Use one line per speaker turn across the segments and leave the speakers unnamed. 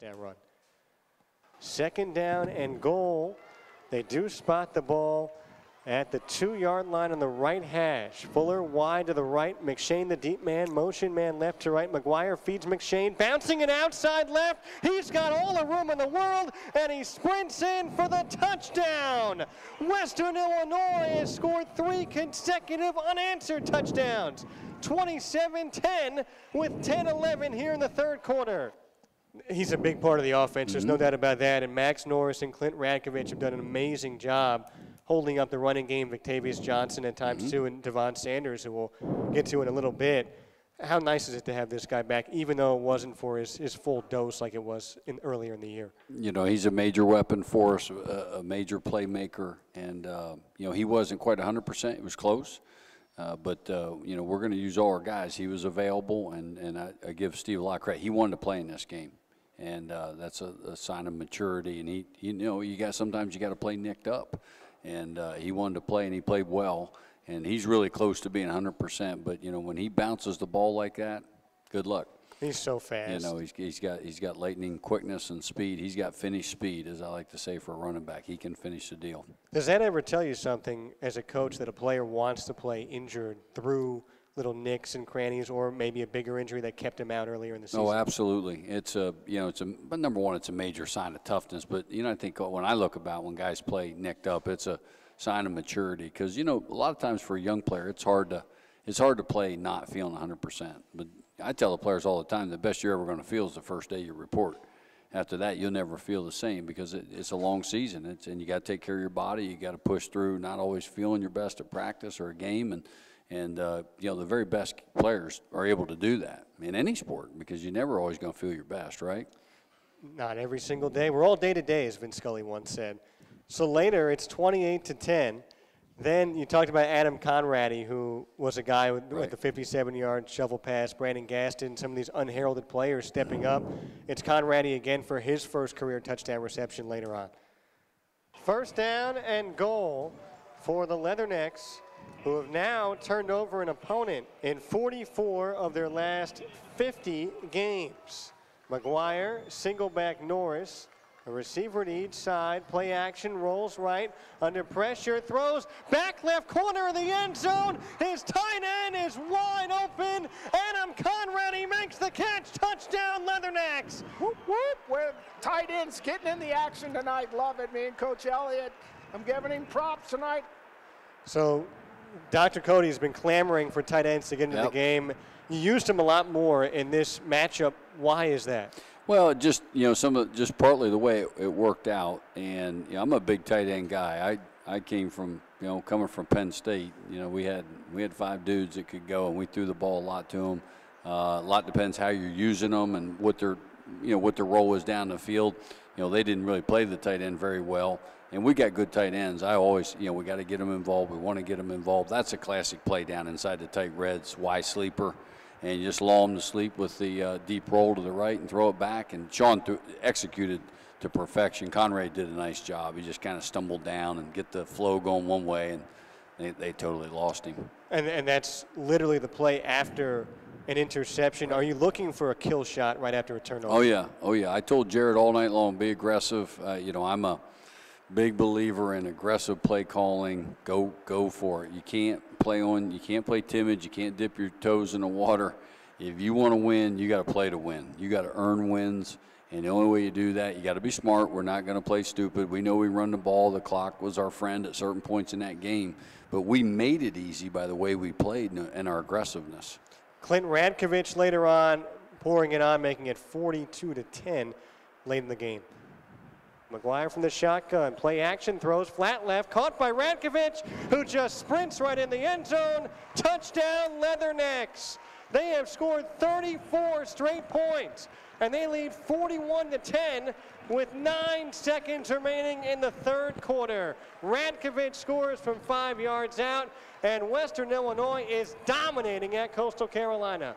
touchdown run. Second down and goal. They do spot the ball at the 2-yard line on the right hash. Fuller wide to the right. McShane, the deep man. Motion man left to right. McGuire feeds McShane. Bouncing it outside left. He's got all the room in the world, and he sprints in for the touchdown. Western Illinois has scored 3 consecutive unanswered touchdowns. 27-10 with 10-11 here in the third quarter. He's a big part of the offense. There's no doubt about that. And Max Norris and Clint Radkovich have done an amazing job holding up the running game. Victavius Johnson at times too, and Devon Sanders, who we'll get to in a little bit. How nice is it to have this guy back, even though it wasn't for his full dose like it was earlier in the year?
You know, he's a major weapon for us, a major playmaker. And, you know, he wasn't quite 100%. It was close. But, you know, we're going to use all our guys. He was available, and I give Steve a lot of credit. He wanted to play in this game. And that's a sign of maturity. And, he, you know, sometimes you got to play nicked up. And he wanted to play, and he played well. And he's really close to being 100%. But, you know, when he bounces the ball like that, good luck.
He's so fast.
You know, he's got lightning quickness and speed. He's got finish speed, as I like to say, for a running back. He can finish the deal.
Does that ever tell you something as a coach that a player wants to play injured through little nicks and crannies, or maybe a bigger injury that kept him out earlier in the season?
Oh, absolutely. But number one, it's a major sign of toughness. But, you know, I think when I look about when guys play nicked up, it's a sign of maturity. Because, you know, a lot of times for a young player, it's hard to play not feeling 100%. But I tell the players all the time, the best you're ever going to feel is the first day you report. After that, you'll never feel the same because it's a long season. And you got to take care of your body. You got to push through, not always feeling your best at practice or a game. And you know, the very best players are able to do that in any sport because you're never always going to feel your best, right?
Not every single day. We're all day to day, as Vin Scully once said. So later, it's 28-10. Then you talked about Adam Conradi, who was a guy with the 57-yard shovel pass. Brandon Gaston, some of these unheralded players stepping up. It's Conradi again for his first career touchdown reception later on. First down and goal for the Leathernecks, who have now turned over an opponent in 44 of their last 50 games. McGuire, single back Norris, a receiver to each side, play action, rolls right, under pressure, throws, back left corner of the end zone. His tight end is wide open. Adam Conradi makes the catch, touchdown Leathernecks.
Whoop, whoop, with tight ends getting in the action tonight. Love it, me and Coach Elliott. I'm giving him props tonight.
So Dr. Cody's been clamoring for tight ends to get into the game. You used him a lot more in this matchup. Why is that?
Well, just, you know, just partly the way it worked out. And, you know, I'm a big tight end guy. I came from, you know, coming from Penn State. You know, we had 5 dudes that could go, and we threw the ball a lot to them. A lot depends how you're using them and what their role was down the field. You know, they didn't really play the tight end very well. And we got good tight ends. I always, you know, we got to get them involved. We want to get them involved. That's a classic play down inside the tight reds, Y sleeper. And you just lull them to sleep with the deep roll to the right and throw it back. And Sean executed to perfection. Conrad did a nice job. He just kind of stumbled down and get the flow going one way, and they totally lost him.
And that's literally the play after an interception. Are you looking for a kill shot right after a turnover?
Oh, yeah. I told Jared all night long, be aggressive. You know, I'm a big believer in aggressive play calling. Go for it. You can't play timid. You can't dip your toes in the water. If you want to win, you got to play to win. You got to earn wins, and the only way you do that, you got to be smart. We're not going to play stupid. We know we run the ball. The clock was our friend at certain points in that game, but we made it easy by the way we played and our aggressiveness.
Clint Radkovich later on pouring it on, making it 42-10 late in the game. McGuire from the shotgun, play action, throws flat left, caught by Radkovich, who just sprints right in the end zone. Touchdown Leathernecks. They have scored 34 straight points, and they lead 41-10 with 9 seconds remaining in the third quarter. Radkovich scores from 5 yards out, and Western Illinois is dominating at Coastal Carolina.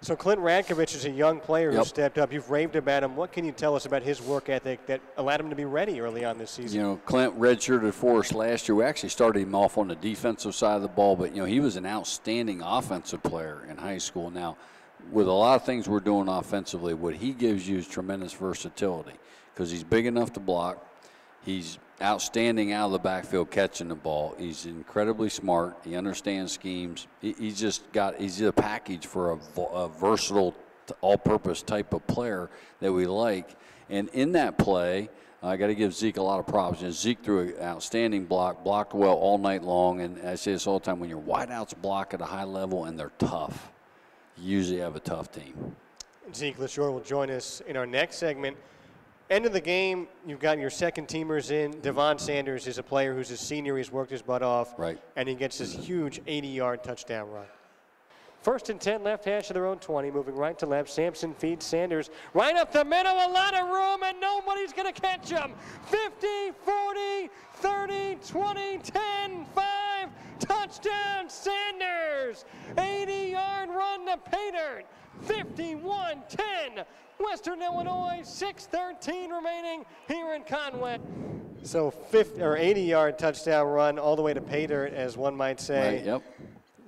So Clint Radkovich is a young player who stepped up. You've raved about him. What can you tell us about his work ethic that allowed him to be ready early on this season?
You know, Clint redshirted for us last year. We actually started him off on the defensive side of the ball, but, you know, he was an outstanding offensive player in high school. Now, with a lot of things we're doing offensively, what he gives you is tremendous versatility because he's big enough to block. He's outstanding out of the backfield catching the ball. He's incredibly smart. He understands schemes. He's a package for a versatile, all-purpose type of player that we like. And in that play, I got to give Zeke a lot of props. Zeke threw an outstanding block, blocked well all night long. And I say this all the time, when your wideouts block at a high level and they're tough, you usually have a tough team.
Zeke LaShore will join us in our next segment. End of the game, you've got your second teamers in. Devon Sanders is a player who's a senior. He's worked his butt off.
Right.
And he gets this huge 80-yard touchdown run. 1st and 10, left hash of their own 20, moving right to left. Sampson feeds Sanders right up the middle, a lot of room, and nobody's going to catch him. 50, 40, 30, 20, 10, 5, touchdown Sanders. 80-yard run to pay dirt. 51-10. Western Illinois, 6:13 remaining here in Conway. So 80-yard touchdown run all the way to pay dirt, as one might say.
Right, yep.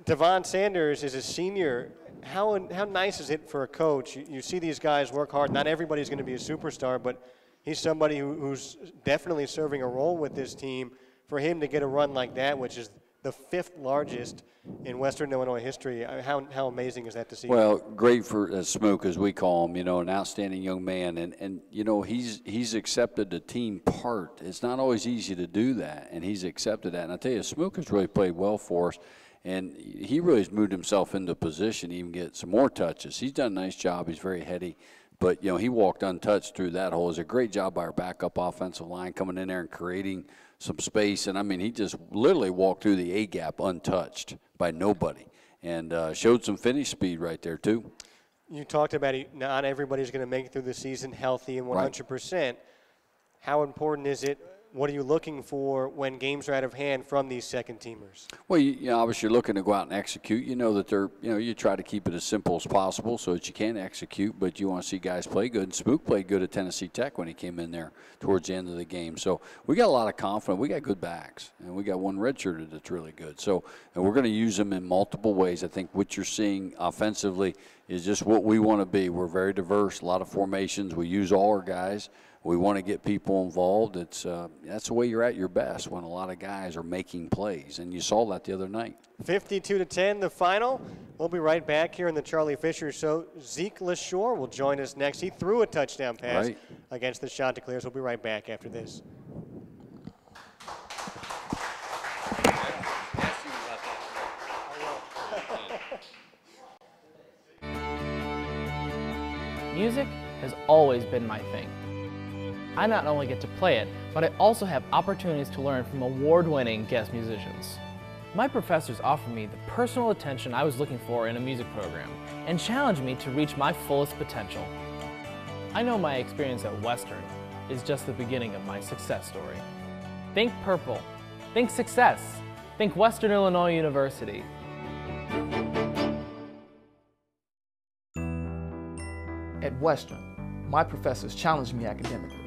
Devon Sanders is a senior. How nice is it for a coach? You see these guys work hard. Not everybody's going to be a superstar, but he's somebody who's definitely serving a role with this team. For him to get a run like that, which is the 5th largest in Western Illinois history, how amazing is that to see?
Well, great for Smoke, as we call him, an outstanding young man. And he's accepted the team part. It's not always easy to do that, and he's accepted that. And I tell you, Smoke has really played well for us. And he really has moved himself into position to even get some more touches. He's done a nice job. He's very heady. But, he walked untouched through that hole. It was a great job by our backup offensive line coming in there and creating some space. And, I mean, he just literally walked through the A-gap untouched by nobody and showed some finish speed right there, too.
You talked about it. Not everybody's going to make it through the season healthy and 100%. Right. How important is it? What are you looking for when games are out of hand from these second teamers?
Well, obviously you're looking to go out and execute. You know that you try to keep it as simple as possible so that you can execute, but you want to see guys play good. And Spook played good at Tennessee Tech when he came in there towards the end of the game. So we got a lot of confidence. We got good backs, and we got one redshirted that's really good. So and we're going to use them in multiple ways. I think what you're seeing offensively is just what we want to be. We're very diverse, a lot of formations. We use all our guys. We want to get people involved. That's the way you're at your best, when a lot of guys are making plays, and you saw that the other night.
52-10, the final. We'll be right back here in the Charlie Fisher Show. Zeke LaShore will join us next. He threw a touchdown pass against the Chanticleers. We'll be right back after this.
Music has always been my thing. I not only get to play it, but I also have opportunities to learn from award-winning guest musicians. My professors offered me the personal attention I was looking for in a music program and challenged me to reach my fullest potential. I know my experience at Western is just the beginning of my success story. Think purple. Think success. Think Western Illinois University.
At Western, my professors challenged me academically.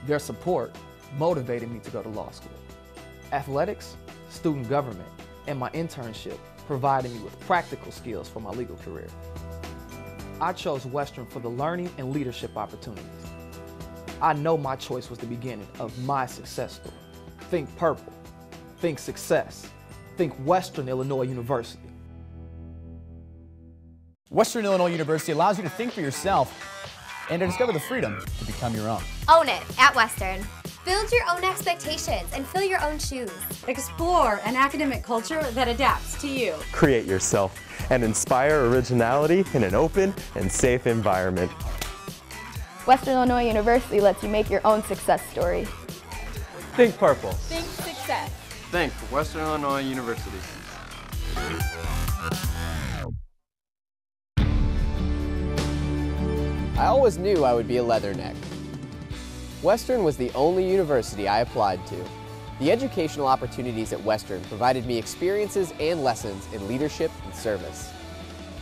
Their support motivated me to go to law school. Athletics, student government, and my internship provided me with practical skills for my legal career. I chose Western for the learning and leadership opportunities. I know my choice was the beginning of my success story. Think purple. Think success. Think Western Illinois University.
Western Illinois University allows you to think for yourself and to discover the freedom to become your own.
Own it at Western. Build your own expectations and fill your own shoes.
Explore an academic culture that adapts to you.
Create yourself and inspire originality in an open and safe environment.
Western Illinois University lets you make your own success story.
Think purple.
Think success.
Think Western Illinois University.
I always knew I would be a leatherneck. Western was the only university I applied to. The educational opportunities at Western provided me experiences and lessons in leadership and service.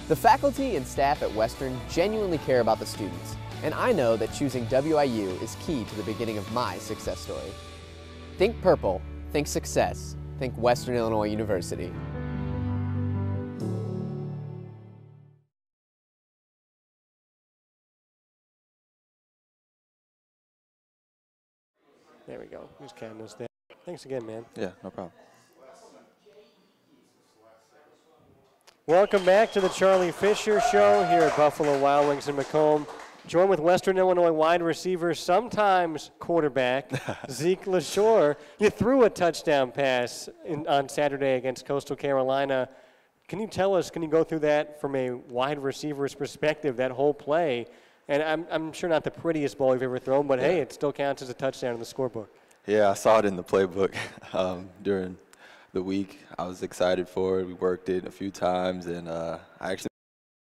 The faculty and staff at Western genuinely care about the students, and I know that choosing WIU is key to the beginning of my success story. Think purple, think success, think Western Illinois University.
Just counting those down. Thanks again, man.
Yeah, no problem.
Welcome back to the Charlie Fisher Show here at Buffalo Wild Wings in Macomb. Joined with Western Illinois wide receiver, sometimes quarterback, Zeke LaShore. You threw a touchdown pass on Saturday against Coastal Carolina. Can you tell us, can you go through that from a wide receiver's perspective, that whole play? And I'm sure not the prettiest ball you've ever thrown, but hey, it still counts as a touchdown in the scorebook.
Yeah, I saw it in the playbook during the week. I was excited for it. We worked it a few times, and I actually